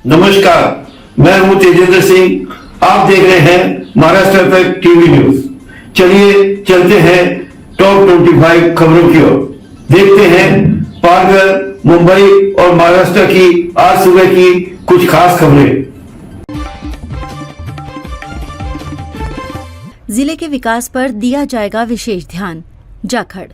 नमस्कार, मैं हूं तेजेंद्र सिंह। आप देख रहे हैं महाराष्ट्र तक टीवी न्यूज। चलिए चलते हैं टॉप 25 खबरों की ओर। देखते हैं पालघर, मुंबई और महाराष्ट्र की आज सुबह की कुछ खास खबरें। जिले के विकास पर दिया जाएगा विशेष ध्यान। जाखड़।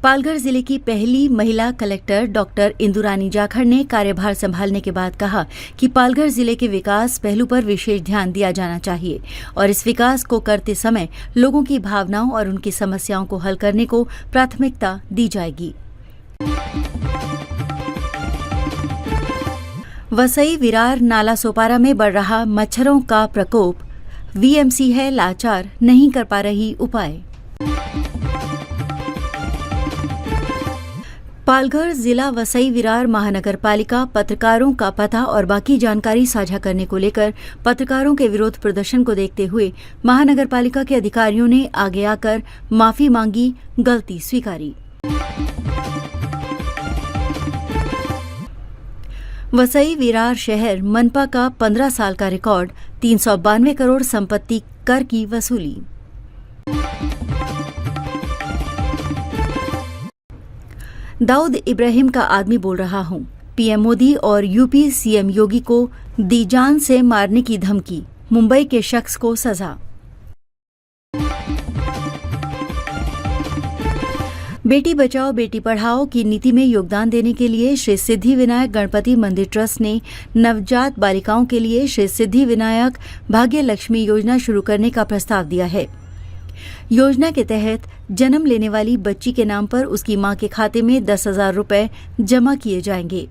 पालघर जिले की पहली महिला कलेक्टर डॉक्टर इंदुरानी जाखड़ ने कार्यभार संभालने के बाद कहा कि पालघर जिले के विकास पहलू पर विशेष ध्यान दिया जाना चाहिए और इस विकास को करते समय लोगों की भावनाओं और उनकी समस्याओं को हल करने को प्राथमिकता दी जाएगी। वसई विरार नाला सोपारा में बढ़ रहा मच्छरों का प्रकोप, वीएमसी है लाचार, नहीं कर पा रही उपाय। पालघर जिला वसई विरार महानगर पालिका पत्रकारों का पता और बाकी जानकारी साझा करने को लेकर पत्रकारों के विरोध प्रदर्शन को देखते हुए महानगर पालिका के अधिकारियों ने आगे आकर माफी मांगी, गलती स्वीकारी। वसई विरार शहर मनपा का 15 साल का रिकॉर्ड, 392 करोड़ संपत्ति कर की वसूली। दाऊद इब्राहिम का आदमी बोल रहा हूं, पीएम मोदी और यूपी सीएम योगी को दी जान से मारने की धमकी, मुंबई के शख्स को सजा। बेटी बचाओ बेटी पढ़ाओ की नीति में योगदान देने के लिए श्री सिद्धि विनायक गणपति मंदिर ट्रस्ट ने नवजात बालिकाओं के लिए श्री सिद्धि विनायक भाग्य लक्ष्मी योजना शुरू करने का प्रस्ताव दिया है। योजना के तहत जन्म लेने वाली बच्ची के नाम पर उसकी मां के खाते में 10,000 रुपए जमा किए जाएंगे।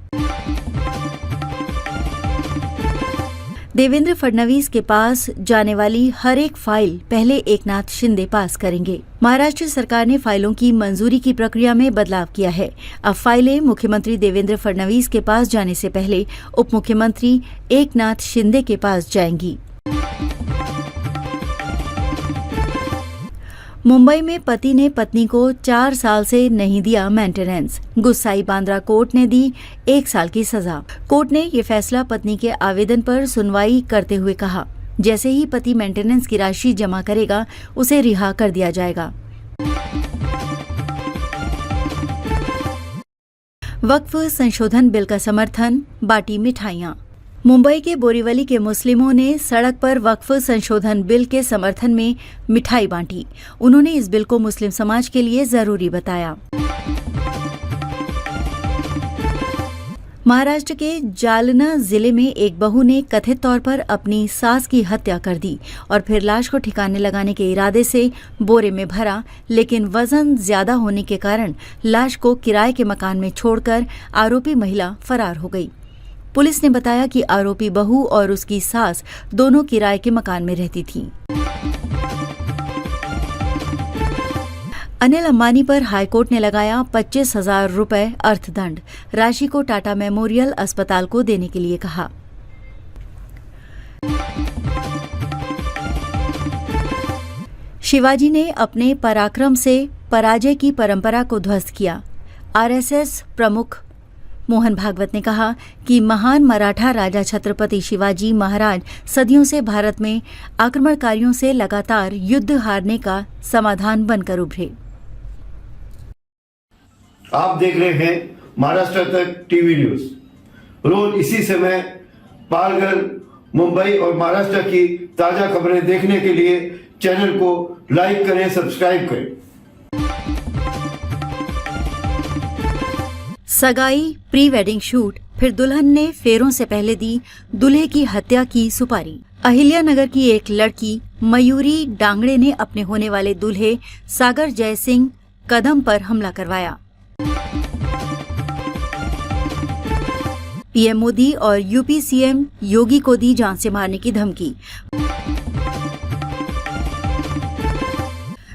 देवेंद्र फडणवीस के पास जाने वाली हर एक फाइल पहले एकनाथ शिंदे पास करेंगे। महाराष्ट्र सरकार ने फाइलों की मंजूरी की प्रक्रिया में बदलाव किया है। अब फाइलें मुख्यमंत्री देवेंद्र फडणवीस के पास जाने से पहले उप मुख्यमंत्री एकनाथ शिंदे के पास जाएंगी। मुंबई में पति ने पत्नी को 4 साल से नहीं दिया मेंटेनेंस, गुस्साई बांद्रा कोर्ट ने दी 1 साल की सजा। कोर्ट ने ये फैसला पत्नी के आवेदन पर सुनवाई करते हुए कहा, जैसे ही पति मेंटेनेंस की राशि जमा करेगा उसे रिहा कर दिया जाएगा। वक्फ संशोधन बिल का समर्थन, बांटी मिठाइयां। मुंबई के बोरीवली के मुस्लिमों ने सड़क पर वक्फ संशोधन बिल के समर्थन में मिठाई बांटी। उन्होंने इस बिल को मुस्लिम समाज के लिए जरूरी बताया। महाराष्ट्र के जालना जिले में एक बहू ने कथित तौर पर अपनी सास की हत्या कर दी और फिर लाश को ठिकाने लगाने के इरादे से बोरे में भरा, लेकिन वजन ज्यादा होने के कारण लाश को किराए के मकान में छोड़कर आरोपी महिला फरार हो गई। पुलिस ने बताया कि आरोपी बहू और उसकी सास दोनों किराए के मकान में रहती थीं। अनिल अंबानी पर हाईकोर्ट ने लगाया 25,000 रुपए अर्थदंड, राशि को टाटा मेमोरियल अस्पताल को देने के लिए कहा। शिवाजी ने अपने पराक्रम से पराजय की परंपरा को ध्वस्त किया। आरएसएस प्रमुख मोहन भागवत ने कहा कि महान मराठा राजा छत्रपति शिवाजी महाराज सदियों से भारत में आक्रमणकारियों से लगातार युद्ध हारने का समाधान बनकर उभरे। आप देख रहे हैं महाराष्ट्र तक टीवी न्यूज। रोज इसी समय पालघर, मुंबई और महाराष्ट्र की ताजा खबरें देखने के लिए चैनल को लाइक करें, सब्सक्राइब करें। सगाई, प्री वेडिंग शूट, फिर दुल्हन ने फेरों से पहले दी दूल्हे की हत्या की सुपारी। अहिल्यानगर की एक लड़की मयूरी डांगड़े ने अपने होने वाले दूल्हे सागर जय सिंह कदम पर हमला करवाया। पीएम मोदी और यूपी सीएम योगी को दी जान से मारने की धमकी।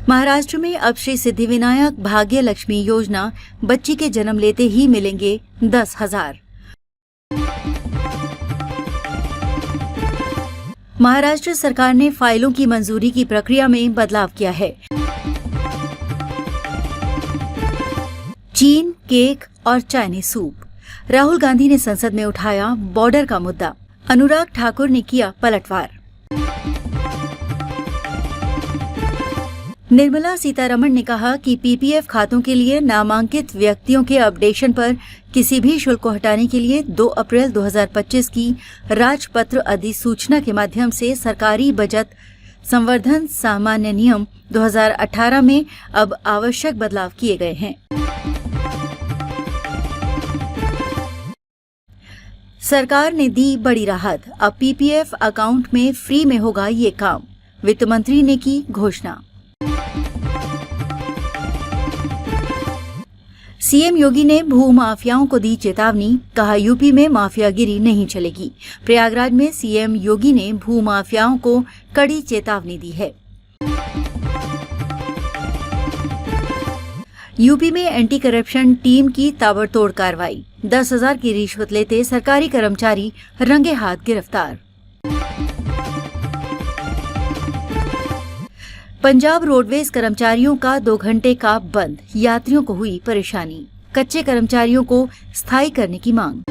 महाराष्ट्र में अब श्री सिद्धि विनायक भाग्य लक्ष्मी योजना, बच्ची के जन्म लेते ही मिलेंगे 10,000। महाराष्ट्र सरकार ने फाइलों की मंजूरी की प्रक्रिया में बदलाव किया है। चीन, केक और चाइनीज सूप। राहुल गांधी ने संसद में उठाया बॉर्डर का मुद्दा। अनुराग ठाकुर ने किया पलटवार। निर्मला सीतारमण ने कहा कि पीपीएफ खातों के लिए नामांकित व्यक्तियों के अपडेशन पर किसी भी शुल्क को हटाने के लिए 2 अप्रैल 2025 की राजपत्र अधिसूचना के माध्यम से सरकारी बचत संवर्धन सामान्य नियम 2018 में अब आवश्यक बदलाव किए गए हैं। सरकार ने दी बड़ी राहत, अब पीपीएफ अकाउंट में फ्री में होगा ये काम, वित्त मंत्री ने की घोषणा। सीएम योगी ने भू माफियाओं को दी चेतावनी, कहा यूपी में माफियागिरी नहीं चलेगी। प्रयागराज में सीएम योगी ने भू माफियाओं को कड़ी चेतावनी दी है। यूपी में एंटी करप्शन टीम की ताबड़तोड़ कार्रवाई, 10,000 की रिश्वत लेते सरकारी कर्मचारी रंगे हाथ गिरफ्तार। पंजाब रोडवेज कर्मचारियों का 2 घंटे का बंद, यात्रियों को हुई परेशानी, कच्चे कर्मचारियों को स्थायी करने की मांग।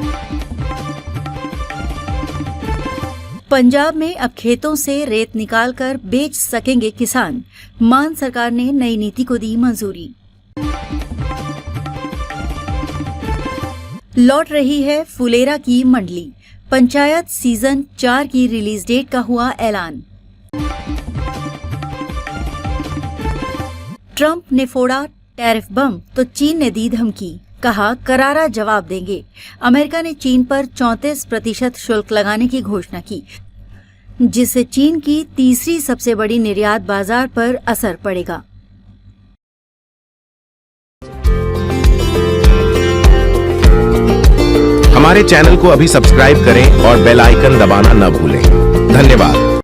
पंजाब में अब खेतों से रेत निकालकर बेच सकेंगे किसान, मान सरकार ने नई नीति को दी मंजूरी। लौट रही है फुलेरा की मंडली, पंचायत सीजन 4 की रिलीज डेट का हुआ ऐलान। ट्रंप ने फोड़ा टैरिफ बम तो चीन ने दी धमकी, कहा करारा जवाब देंगे। अमेरिका ने चीन पर 34% शुल्क लगाने की घोषणा की, जिससे चीन की तीसरी सबसे बड़ी निर्यात बाजार पर असर पड़ेगा। हमारे चैनल को अभी सब्सक्राइब करें और बेल आइकन दबाना न भूलें। धन्यवाद।